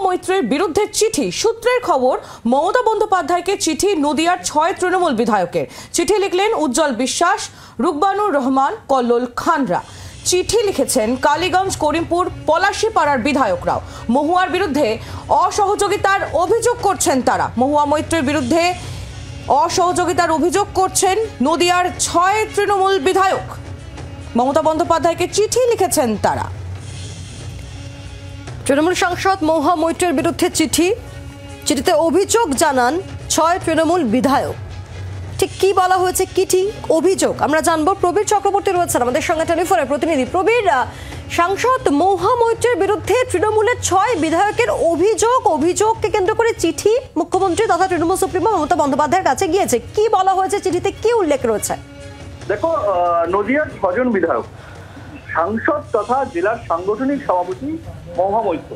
মৈত্রের বিরুদ্ধে চিঠি। সূত্রের খবর, মমতা বন্দ্যোপাধ্যায়কে চিঠি নদিয়ার 6 তৃণমূল বিধায়কের। চিঠি লিখলেন উজ্জ্বল বিশ্বাস, রুকবানুর রহমান, কল্লোল খানরা। চিঠি লিখেছেন কালীগঞ্জ, করিমপুর, পলাশীপাড়ার বিধায়করাও। মহুয়ার বিরুদ্ধে অসহযোগিতার অভিযোগ করছেন তারা। মহুয়া মৈত্রের বিরুদ্ধে অসহযোগিতার অভিযোগ করছেন নদিয়ার 6 তৃণমূল বিধায়ক। মমতা বন্দ্যোপাধ্যায়কে চিঠি লিখেছেন তারা। তৃণমূল সাংসদ মহুয়া মৈত্রের বিরুদ্ধে চিঠিতে অভিযোগ জানান 6 তৃণমূল বিধায়ক। ঠিক কি বলা হয়েছে, কি ঠিক অভিযোগ আমরা জানবো। প্রবীর চক্রবর্তী রয়েছেন আমাদের সঙ্গে টেলিফোনের প্রতিনিধি। প্রবীর, সাংসদ মহুয়া মৈত্রের বিরুদ্ধে তৃণমূলের 6 বিধায়কের অভিযোগকে কেন্দ্র করে চিঠি মুখ্যমন্ত্রী তথা তৃণমূল সুপ্রিমো মমতা বন্দ্যোপাধ্যায়ের কাছে গিয়েছে। কি বলা হয়েছে চিঠিতে, কি উল্লেখ রয়েছে? দেখো, নদিয়ার 6 জন বিধায়ক, সাংসদ তথা জেলার সাংগঠনিক সভাপতি মহুয়া মৈত্র,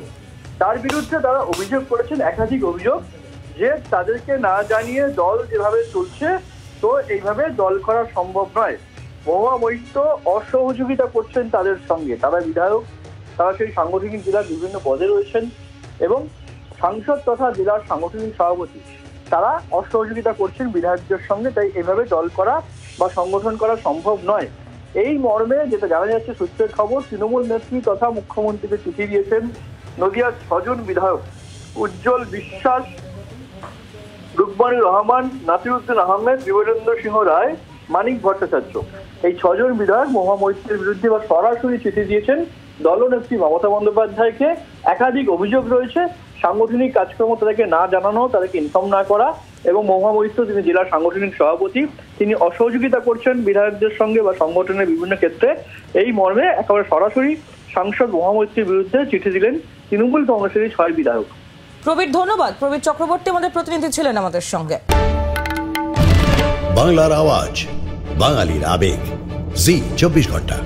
তার বিরুদ্ধে তারা অভিযোগ করেছেন, একাধিক অভিযোগ, যে তাদেরকে না জানিয়ে দল যেভাবে চলছে তো এইভাবে দল করা সম্ভব নয়। মহুয়া মৈত্র অসহযোগিতা করছেন তাদের সঙ্গে। তারা বিধায়ক, তারা সেই সাংগঠনিক জেলার বিভিন্ন পদে রয়েছেন এবং সাংসদ তথা জেলার সাংগঠনিক সভাপতি, তারা অসহযোগিতা করছেন বিধায়কদের সঙ্গে। তাই এভাবে দল করা বা সংগঠন করা সম্ভব নয়। এই মর্মে যেটা জানা যাচ্ছে, সূত্রের খবর, তৃণমূল নেত্রী তথা মুখ্যমন্ত্রীকে চিঠি দিয়েছেন নদিয়ার 6 জন বিধায়ক, উজ্জ্বল বিশ্বাস, রুকবানুর রহমান, নাসিরউদ্দিন আহমেদ, বিমলেন্দ্র সিংহ রায়, মানিক ভট্টাচার্য। এই 6 জন বিধায়ক মহুয়া মৈত্রের বিরুদ্ধে বা সরাসরি চিঠি দিয়েছেন দলনেত্রী মমতা বন্দ্যোপাধ্যায়কে। একাধিক অভিযোগ রয়েছে, সাংগঠনিক কাজকর্ম তাদেরকে না জানানো, তাদেরকে ইনফর্ম না করা, এবং মহুয়া মৈত্র, তিনি জেলার সাংগঠনিক সভাপতি, তিনি অসহযোগিতা করছেন বিধায়কদের সঙ্গে বা সংগঠনের বিভিন্ন ক্ষেত্রে। এই মর্মে একেবারে সরাসরি সাংসদ মহুয়া মৈত্রের বিরুদ্ধে চিঠি দিলেন তৃণমূল কংগ্রেসের 6 বিধায়ক। প্রবীর, ধন্যবাদ। প্রবীর চক্রবর্তী আমাদের প্রতিনিধি ছিলেন আমাদের সঙ্গে। বাংলার আওয়াজ, বাঙালির আবেগ, জি 24 ঘন্টা।